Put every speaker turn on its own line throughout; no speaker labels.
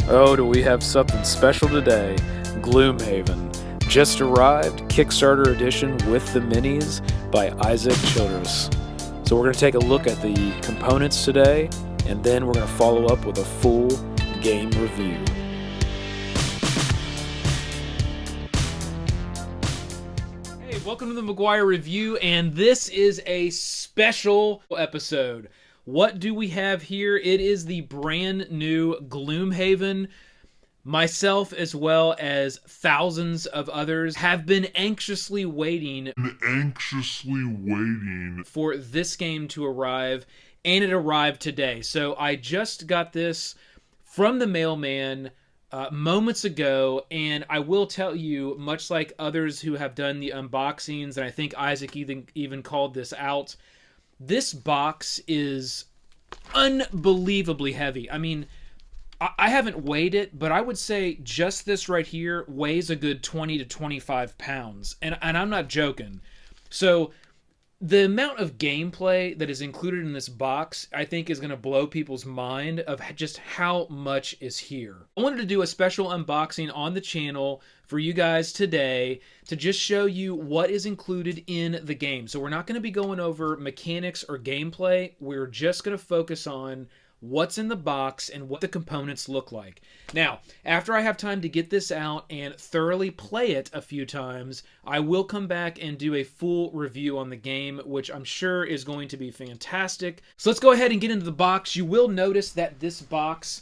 Oh, do we have something special today? Gloomhaven. Just arrived, Kickstarter edition with the minis by Childres. So we're going to take a look at the components today, and then we're going to follow up with a full game review. Hey, welcome to the McGuire Review, and this is a special episode. What do we have here? It is the brand new Gloomhaven. Myself, as well as thousands of others, have been anxiously waiting for this game to arrive, and it arrived today. So I just got this from the mailman moments ago, and I will tell you, much like others who have done the unboxings, and I think Isaac even called this out, this box is unbelievably heavy. I mean, I haven't weighed it, but I would say just this right here weighs a good 20 to 25 pounds. And I'm not joking. So the amount of gameplay that is included in this box, I think, is going to blow people's mind of just how much is here. I wanted to do a special unboxing on the channel for you guys today to just show you what is included in the game. So we're not going to be going over mechanics or gameplay. We're just going to focus on what's in the box and what the components look like. Now, after I have time to get this out and thoroughly play it a few times, I will come back and do a full review on the game, which I'm sure is going to be fantastic. So let's go ahead and get into the box. You will notice that this box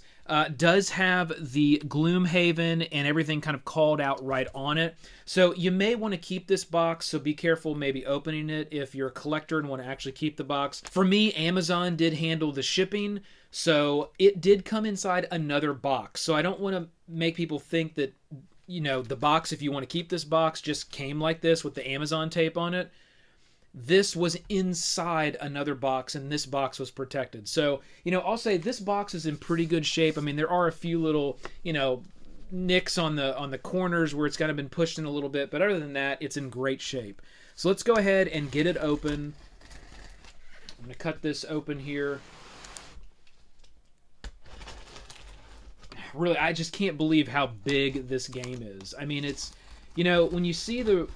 does have the Gloomhaven and everything kind of called out right on it. So you may want to keep this box, so be careful maybe opening it if you're a collector and want to actually keep the box. For me, Amazon did handle the shipping, so it did come inside another box. So I don't want to make people think that, you know, the box, if you want to keep this box, just came like this with the Amazon tape on it. This was inside another box, and this box was protected. So, you know, I'll say this box is in pretty good shape. I mean, there are a few little, you know, nicks on the corners where it's kind of been pushed in a little bit, but other than that, it's in great shape. So let's go ahead and get it open. I'm going to cut this open here. Really, I just can't believe how big this game is. I mean, it's, you know, when you see the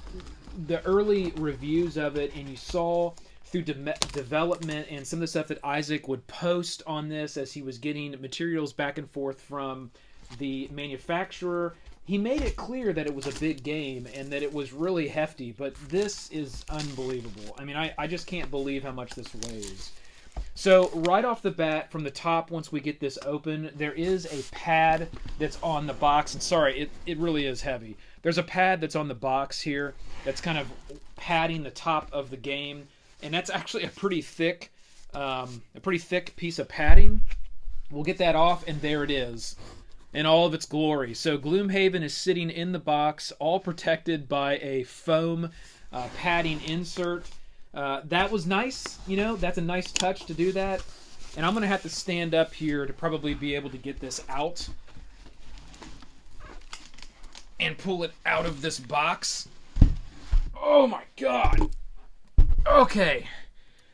early reviews of it, and you saw through development and some of the stuff that Isaac would post on this as he was getting materials back and forth from the manufacturer, he made it clear that it was a big game and that it was really hefty, but this is unbelievable. I mean, I just can't believe how much this weighs. So right off the bat, from the top, once we get this open, there is a pad that's on the box. And sorry, it really is heavy. There's a pad that's on the box here that's kind of padding the top of the game. And that's actually a pretty thick piece of padding. We'll get that off, and there it is in all of its glory. So Gloomhaven is sitting in the box, all protected by a foam padding insert. That was nice, you know, that's a nice touch to do that. And I'm going to have to stand up here to probably be able to get this out and pull it out of this box. Oh my God. Okay,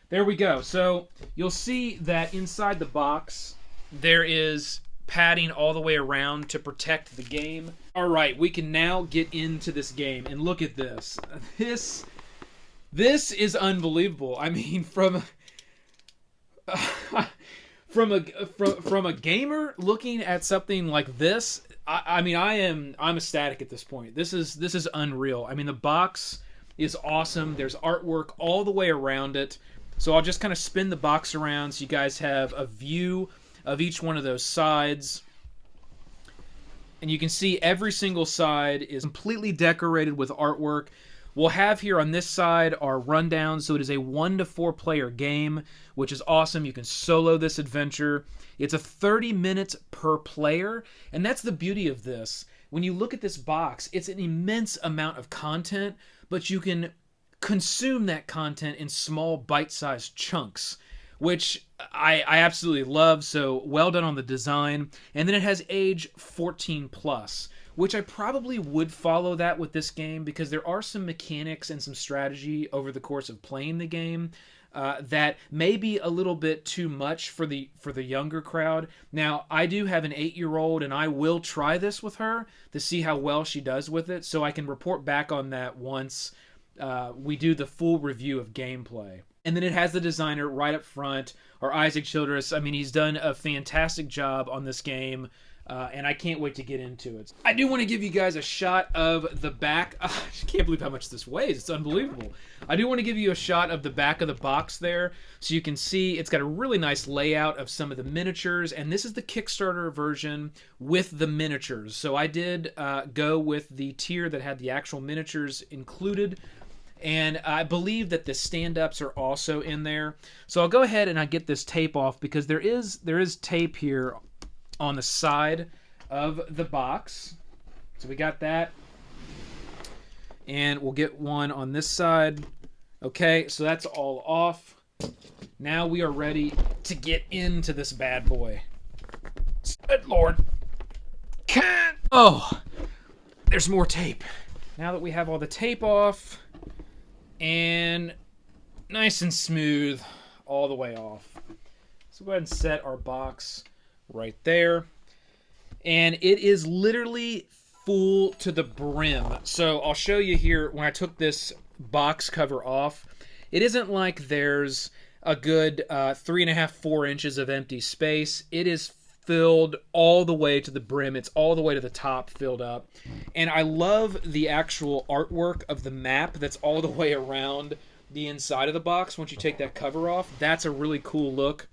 there we go. So you'll see that inside the box there is padding all the way around to protect the game. All right, we can now get into this game, and look at this. This is unbelievable. I mean, from a gamer looking at something like this, I'm ecstatic at this point. This is unreal. I mean, the box is awesome. There's artwork all the way around it. So I'll just kind of spin the box around so you guys have a view of each one of those sides. And you can see every single side is completely decorated with artwork. We'll have here on this side our rundown, so it is a 1 to 4 player game, which is awesome. You can solo this adventure. It's a 30 minutes per player, and that's the beauty of this. When you look at this box, it's an immense amount of content, but you can consume that content in small bite-sized chunks, which I absolutely love, so well done on the design. And then it has age 14 plus. Which I probably would follow that with this game, because there are some mechanics and some strategy over the course of playing the game that may be a little bit too much for the younger crowd. Now, I do have an 8-year-old, and I will try this with her to see how well she does with it, so I can report back on that once we do the full review of gameplay. And then it has the designer right up front, or Isaac Childres. I mean, he's done a fantastic job on this game, and I can't wait to get into it. I do want to give you guys a shot of the back. I can't believe how much this weighs. It's unbelievable. I do want to give you a shot of the back of the box there, so you can see it's got a really nice layout of some of the miniatures, and this is the Kickstarter version with the miniatures. So I did go with the tier that had the actual miniatures included, and I believe that the stand-ups are also in there. So I'll go ahead and I get this tape off, because there is tape here on the side of the box. So we got that. And we'll get one on this side. Okay, so that's all off. Now we are ready to get into this bad boy. Good Lord. Oh, there's more tape. Now that we have all the tape off, and nice and smooth all the way off. So go ahead and set our box right there. And it is literally full to the brim. So I'll show you here when I took this box cover off. It isn't like there's a good 3.5, 4 inches of empty space. It is filled all the way to the brim. It's all the way to the top filled up. And I love the actual artwork of the map that's all the way around the inside of the box. Once you take that cover off, that's a really cool look.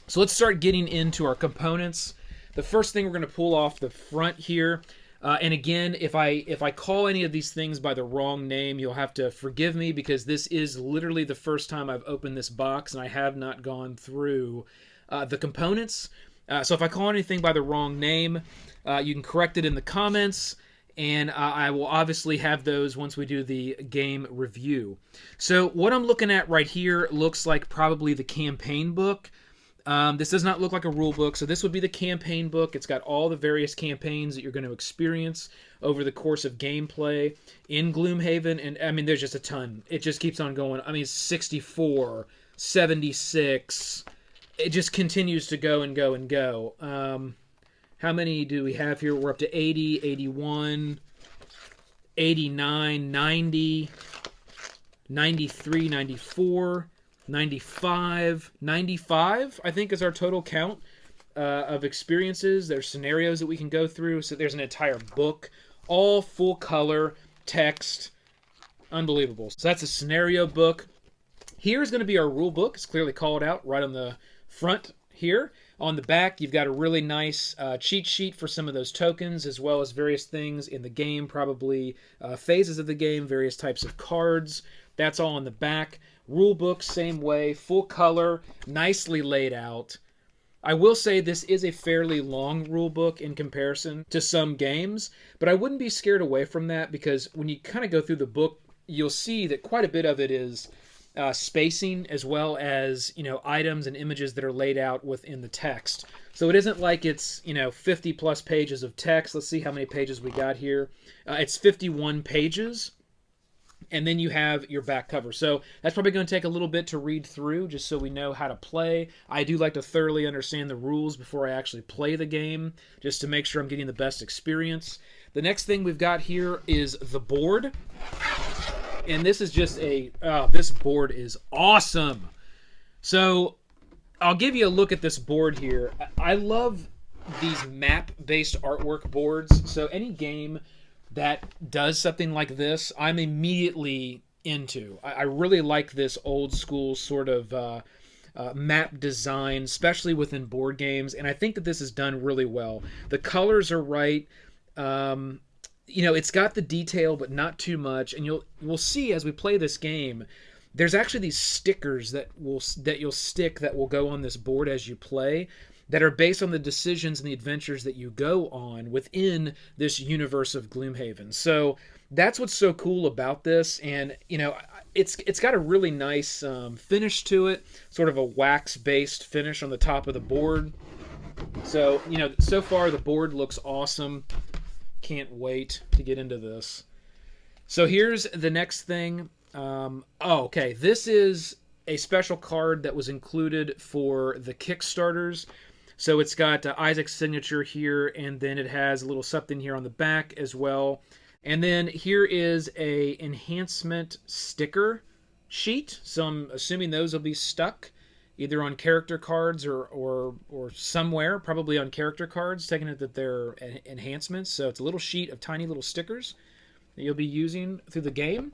So let's start getting into our components. The first thing we're going to pull off the front here. And again, if I call any of these things by the wrong name, you'll have to forgive me, because this is literally the first time I've opened this box and I have not gone through the components. So if I call anything by the wrong name, you can correct it in the comments, and I will obviously have those once we do the game review. So what I'm looking at right here looks like probably the campaign book. This does not look like a rule book, so this would be the campaign book. It's got all the various campaigns that you're going to experience over the course of gameplay in Gloomhaven, and I mean, there's just a ton. It just keeps on going. I mean, 64, 76... It just continues to go and go and go. How many do we have here? We're up to 80, 81, 89, 90, 93, 94, 95. 95, I think, is our total count of experiences. There's scenarios that we can go through. So there's an entire book, all full color, text. Unbelievable. So that's a scenario book. Here's going to be our rule book. It's clearly called out right on the front here. On the back, you've got a really nice cheat sheet for some of those tokens, as well as various things in the game, probably phases of the game, various types of cards. That's all on the back. Rule book, same way, full color, nicely laid out. I will say this is a fairly long rule book in comparison to some games, but I wouldn't be scared away from that, because when you kind of go through the book, you'll see that quite a bit of it is spacing, as well as, you know, items and images that are laid out within the text. So it isn't like it's, you know, 50 plus pages of text. Let's see how many pages we got here. It's 51 pages. And then you have your back cover. So that's probably going to take a little bit to read through, just so we know how to play. I do like to thoroughly understand the rules before I actually play the game, just to make sure I'm getting the best experience. The next thing we've got here is the board. And this is just this board is awesome. So I'll give you a look at this board here. I love these map-based artwork boards. So any game that does something like this, I'm immediately into. I really like this old school sort of map design, especially within board games. And I think that this is done really well. The colors are right. You know, it's got the detail, but not too much. And we'll see as we play this game, there's actually these stickers that you'll stick that will go on this board as you play, that are based on the decisions and the adventures that you go on within this universe of Gloomhaven. So that's what's so cool about this. And, you know, it's got a really nice finish to it, sort of a wax-based finish on the top of the board. So, you know, so far the board looks awesome. Can't wait to get into this. So here's the next thing. Okay, this is a special card that was included for the Kickstarters. So it's got Isaac's signature here, and then it has a little something here on the back as well. And then here is a enhancement sticker sheet. So I'm assuming those will be stuck either on character cards or somewhere, probably on character cards, taking it that they're enhancements. So it's a little sheet of tiny little stickers that you'll be using through the game.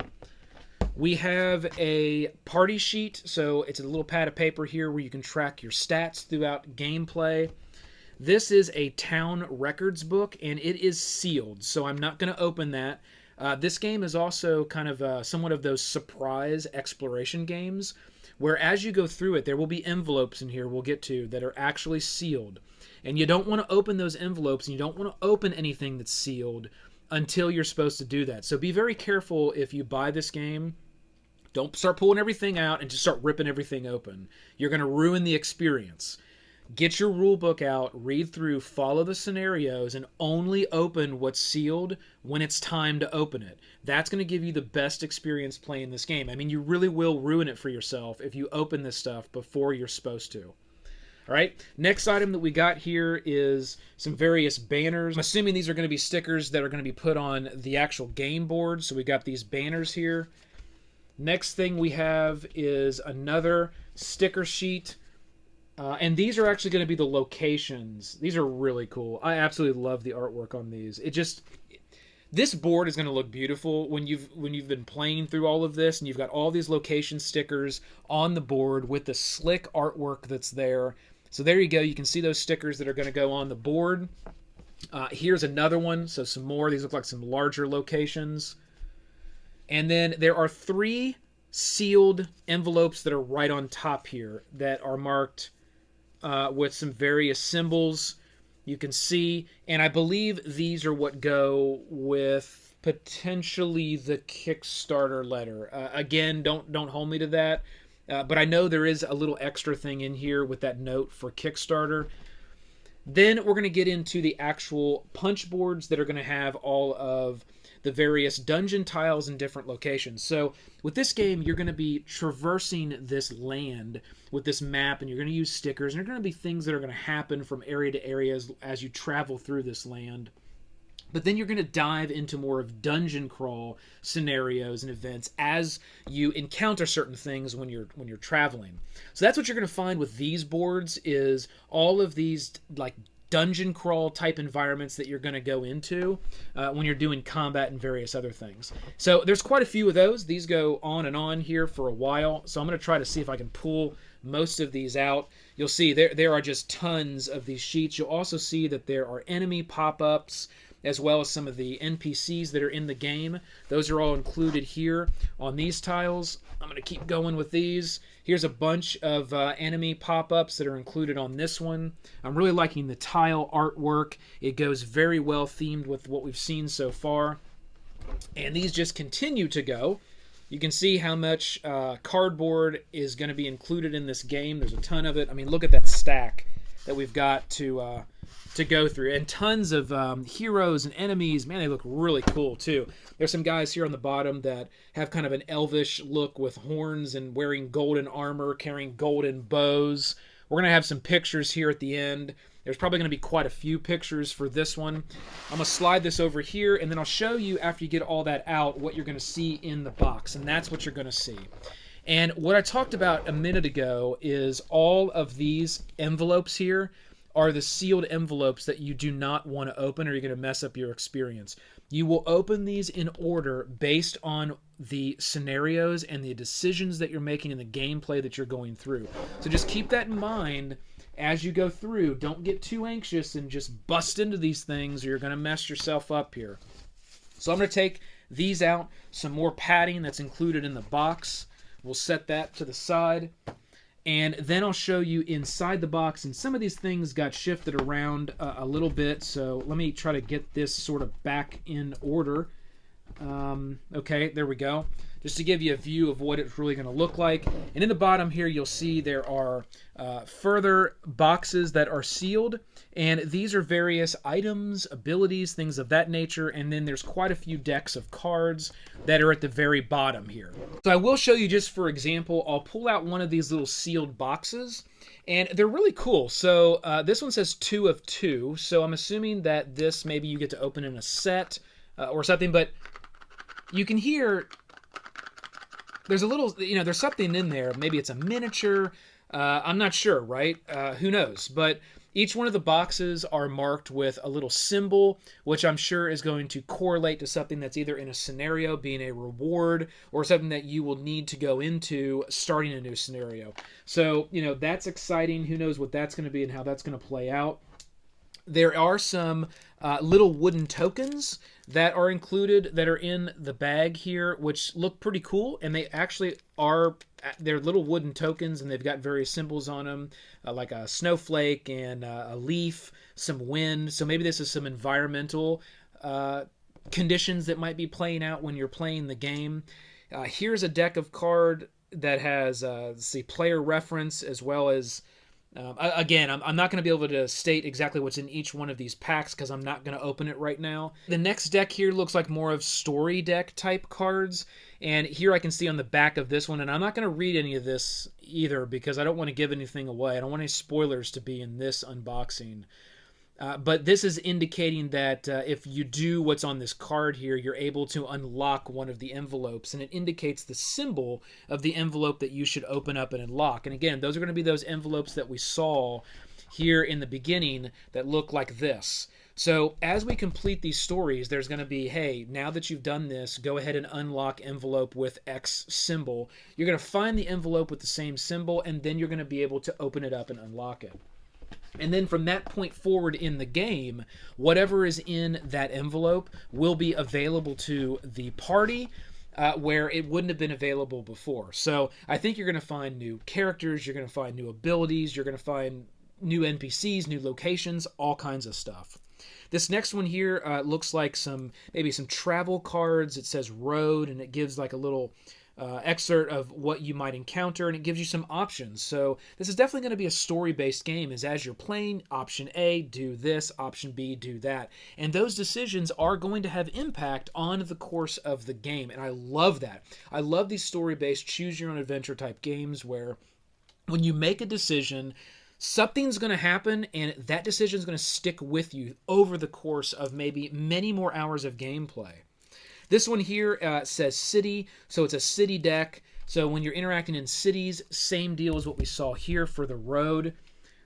We have a party sheet, so it's a little pad of paper here where you can track your stats throughout gameplay. This is a town records book, and it is sealed, so I'm not going to open that. This game is also kind of somewhat of those surprise exploration games, where as you go through it, there will be envelopes in here we'll get to that are actually sealed. And you don't want to open those envelopes, and you don't want to open anything that's sealed until you're supposed to do that. So be very careful if you buy this game. Don't start pulling everything out and just start ripping everything open. You're going to ruin the experience. Get your rule book out, read through, follow the scenarios, and only open what's sealed when it's time to open it. That's going to give you the best experience playing this game. I mean, you really will ruin it for yourself if you open this stuff before you're supposed to. All right, next item that we got here is some various banners. I'm assuming these are going to be stickers that are going to be put on the actual game board. So we got these banners here. Next thing we have is another sticker sheet. And these are actually going to be the locations. These are really cool. I absolutely love the artwork on these. This board is going to look beautiful when you've been playing through all of this, and you've got all these location stickers on the board with the slick artwork that's there. So there you go. You can see those stickers that are going to go on the board. Here's another one. So some more. These look like some larger locations. And then there are 3 sealed envelopes that are right on top here that are marked with some various symbols you can see. And I believe these are what go with potentially the Kickstarter letter. Again, don't hold me to that. But I know there is a little extra thing in here with that note for Kickstarter. Then we're going to get into the actual punch boards that are going to have all of the various dungeon tiles in different locations. So with this game, you're going to be traversing this land with this map, and you're going to use stickers, and there are going to be things that are going to happen from area to area as you travel through this land. But then you're going to dive into more of dungeon crawl scenarios and events as you encounter certain things when you're traveling. So that's what you're going to find with these boards, is all of these like dungeon crawl type environments that you're going to go into when you're doing combat and various other things. So there's quite a few of those. These go on and on here for a while. So I'm going to try to see if I can pull most of these out. You'll see there are just tons of these sheets. You'll also see that there are enemy pop-ups as well as some of the NPCs that are in the game. Those are all included here on these tiles. I'm going to keep going with these. Here's a bunch of enemy pop-ups that are included on this one. I'm really liking the tile artwork. It goes very well themed with what we've seen so far. And these just continue to go. You can see how much cardboard is going to be included in this game. There's a ton of it. I mean, look at that stack that we've got to go through, and tons of heroes and enemies. Man, they look really cool too. There's some guys here on the bottom that have kind of an elvish look with horns and wearing golden armor, carrying golden bows. We're gonna have some pictures here at the end. There's probably going to be quite a few pictures for this one. I'm going to slide this over here, and then I'll show you, after you get all that out, what you're going to see in the box, and that's what you're going to see. And what I talked about a minute ago is all of these envelopes here are the sealed envelopes that you do not want to open, or you're going to mess up your experience. You will open these in order based on the scenarios and the decisions that you're making in the gameplay that you're going through. So just keep that in mind as you go through. Don't get too anxious and just bust into these things, or you're going to mess yourself up here. So I'm going to take these out, some more padding that's included in the box. We'll set that to the side. And then I'll show you inside the box, and some of these things got shifted around a little bit, so let me try to get this sort of back in order. Okay, there we go. Just to give you a view of what it's really going to look like. And in the bottom here, you'll see there are further boxes that are sealed. And these are various items, abilities, things of that nature. And then there's quite a few decks of cards that are at the very bottom here. So I will show you just for example, I'll pull out one of these little sealed boxes. And they're really cool. So this one says 2 of 2. So I'm assuming that this maybe you get to open in a set or something. But you can hear there's a little, there's something in there. Maybe it's a miniature. I'm not sure, right? Who knows? But each one of the boxes are marked with a little symbol, which I'm sure is going to correlate to something that's either in a scenario, being a reward, or something that you will need to go into starting a new scenario. So, that's exciting. Who knows what that's going to be and how that's going to play out. There are some little wooden tokens that are included that are in the bag here, which look pretty cool. And they actually are, they're little wooden tokens, and they've got various symbols on them, like a snowflake and a leaf, some wind. So maybe this is some environmental conditions that might be playing out when you're playing the game. Here's a deck of card that has, let's see, player reference as well as again, I'm not going to be able to state exactly what's in each one of these packs because I'm not going to open it right now. The next deck here looks like more of story deck type cards. And here I can see on the back of this one, and I'm not going to read any of this either because I don't want to give anything away. I don't want any spoilers to be in this unboxing. But this is indicating that if you do what's on this card here, you're able to unlock one of the envelopes, and it indicates the symbol of the envelope that you should open up and unlock. And again, those are going to be those envelopes that we saw here in the beginning that look like this. So as we complete these stories, there's going to be, hey, now that you've done this, go ahead and unlock envelope with X symbol. You're going to find the envelope with the same symbol, and then you're going to be able to open it up and unlock it. And then from that point forward in the game, whatever is in that envelope will be available to the party where it wouldn't have been available before. So I think you're going to find new characters, you're going to find new abilities, you're going to find new NPCs, new locations, all kinds of stuff. This next one here looks like maybe some travel cards. It says road, and it gives like a little excerpt of what you might encounter, and it gives you some options. So this is definitely going to be a story-based game, as you're playing, option A, do this, option B, do that. And those decisions are going to have impact on the course of the game, and I love that. I love these story-based, choose-your-own-adventure type games where when you make a decision, something's going to happen, and that decision is going to stick with you over the course of maybe many more hours of gameplay. This one here says city, so it's a city deck. So when you're interacting in cities, same deal as what we saw here for the road.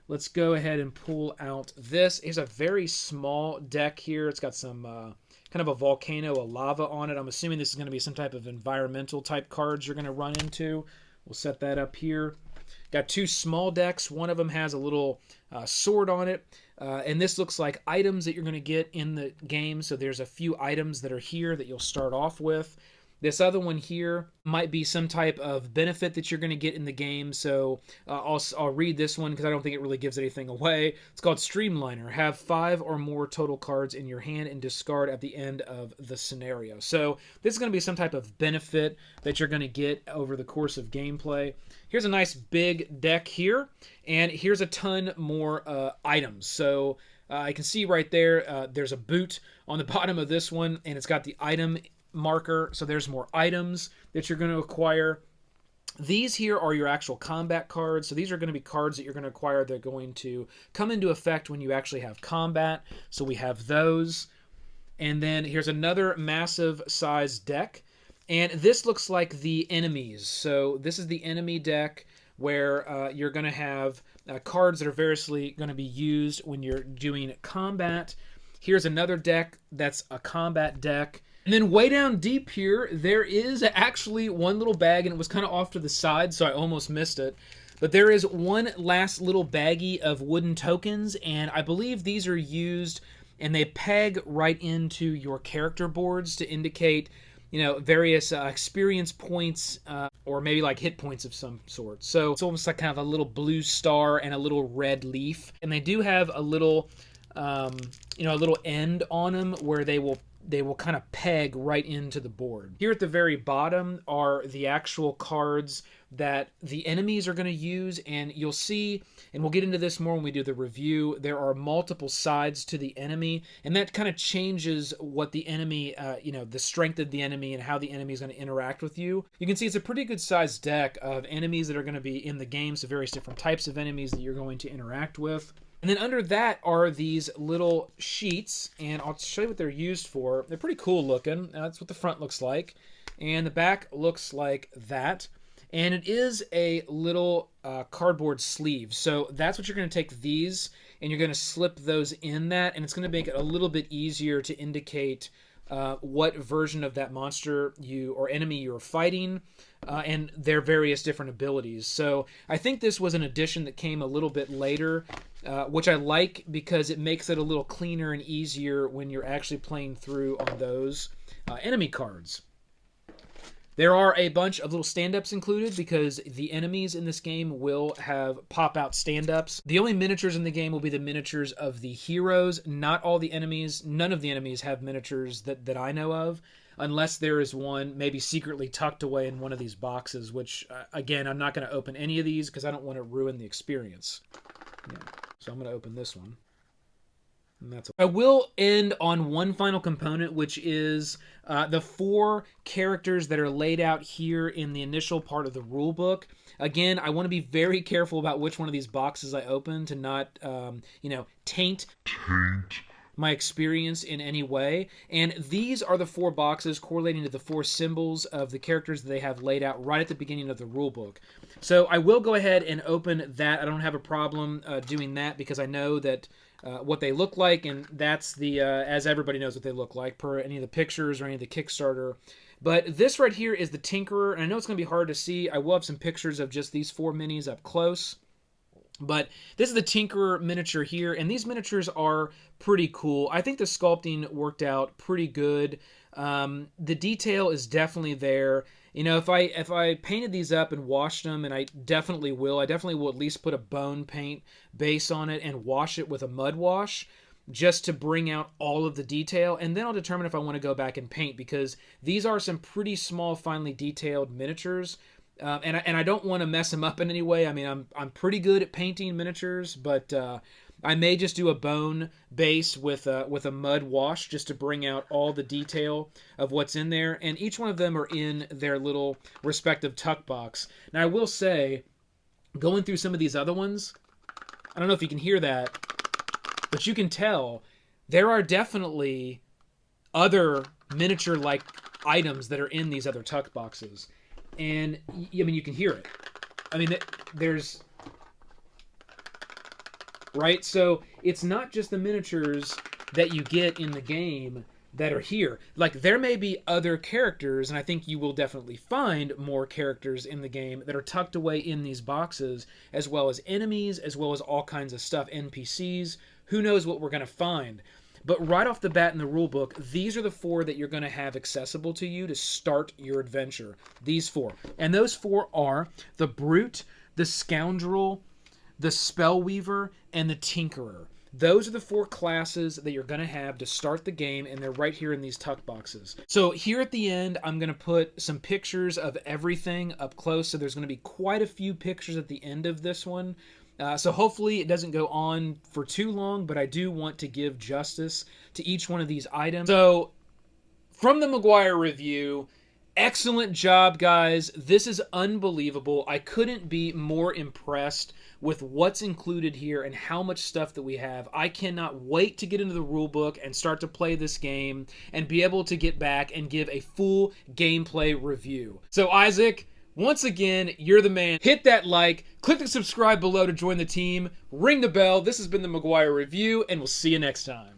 Let's go ahead and pull out this. Here's a very small deck here. It's got some kind of a volcano, a lava on it. I'm assuming this is going to be some type of environmental type cards you're going to run into. We'll set that up here. Got two small decks. One of them has a little sword on it. And this looks like items that you're going to get in the game. So there's a few items that are here that you'll start off with. This other one here might be some type of benefit that you're going to get in the game. So I'll read this one because I don't think it really gives anything away. It's called Streamliner. Have 5 or more total cards in your hand and discard at the end of the scenario. So this is going to be some type of benefit that you're going to get over the course of gameplay. Here's a nice big deck here, and here's a ton more items. So I can see right there, there's a boot on the bottom of this one, and it's got the item marker. So there's more items that you're going to acquire. These here are your actual combat cards. So these are going to be cards that you're going to acquire. They're going to come into effect when you actually have combat. So we have those. And then here's another massive size deck. And this looks like the enemies. So this is the enemy deck where you're going to have cards that are variously going to be used when you're doing combat. Here's another deck that's a combat deck. And then way down deep here, there is actually one little bag, and it was kind of off to the side, so I almost missed it. But there is one last little baggie of wooden tokens, and I believe these are used, and they peg right into your character boards to indicate, various experience points, or maybe like hit points of some sort. So it's almost like kind of a little blue star and a little red leaf. And they do have a little, a little end on them where they will they will kind of peg right into the board. Here at the very bottom are the actual cards that the enemies are going to use, and you'll see, and we'll get into this more when we do the review, there are multiple sides to the enemy, and that kind of changes what the enemy, the strength of the enemy and how the enemy is going to interact with you. You can see it's a pretty good sized deck of enemies that are going to be in the game, so various different types of enemies that you're going to interact with. And then under that are these little sheets, and I'll show you what they're used for. They're pretty cool looking. That's what the front looks like, and the back looks like that. And it is a little cardboard sleeve. So that's what you're going to take these, and you're going to slip those in that, and it's going to make it a little bit easier to indicate what version of that monster or enemy you're fighting, and their various different abilities. So I think this was an addition that came a little bit later, which I like because it makes it a little cleaner and easier when you're actually playing through on those enemy cards. There are a bunch of little stand-ups included because the enemies in this game will have pop-out stand-ups. The only miniatures in the game will be the miniatures of the heroes. Not all the enemies, none of the enemies have miniatures that I know of, unless there is one maybe secretly tucked away in one of these boxes, which, again, I'm not going to open any of these because I don't want to ruin the experience. Yeah. So I'm going to open this one. I will end on one final component, which is the 4 characters that are laid out here in the initial part of the rule book. Again, I want to be very careful about which one of these boxes I open to not, taint my experience in any way. And these are the 4 boxes correlating to the 4 symbols of the characters that they have laid out right at the beginning of the rule book. So I will go ahead and open that. I don't have a problem doing that because I know that what they look like, and that's the as everybody knows what they look like per any of the pictures or any of the Kickstarter. But this right here is the Tinkerer, and I know it's going to be hard to see. I will have some pictures of just these 4 minis up close. But this is the Tinkerer miniature here, and these miniatures are pretty cool. I think the sculpting worked out pretty good. The detail is definitely there. You know, if I painted these up and washed them, and I definitely will at least put a bone paint base on it and wash it with a mud wash just to bring out all of the detail, and then I'll determine if I want to go back and paint, because these are some pretty small, finely detailed miniatures. And I don't want to mess them up in any way. I mean, I'm pretty good at painting miniatures, but I may just do a bone base with a mud wash just to bring out all the detail of what's in there. And each one of them are in their little respective tuck box. Now, I will say, going through some of these other ones, I don't know if you can hear that, but you can tell there are definitely other miniature-like items that are in these other tuck boxes. And, I mean, you can hear it. I mean, there's... Right? So, it's not just the miniatures that you get in the game that are here. Like, there may be other characters, and I think you will definitely find more characters in the game that are tucked away in these boxes, as well as enemies, as well as all kinds of stuff, NPCs. Who knows what we're going to find? But right off the bat in the rulebook, these are the 4 that you're going to have accessible to you to start your adventure. These 4. And those 4 are the Brute, the Scoundrel, the Spellweaver, and the Tinkerer. Those are the 4 classes that you're going to have to start the game, and they're right here in these tuck boxes. So here at the end, I'm going to put some pictures of everything up close, so there's going to be quite a few pictures at the end of this one. So hopefully it doesn't go on for too long, but I do want to give justice to each one of these items. So, from the McGuire review, excellent job, guys. This is unbelievable. I couldn't be more impressed with what's included here and how much stuff that we have. I cannot wait to get into the rulebook and start to play this game and be able to get back and give a full gameplay review. So, Isaac, once again, you're the man. Hit that like, click the subscribe below to join the team, ring the bell. This has been the McGuire Review, and we'll see you next time.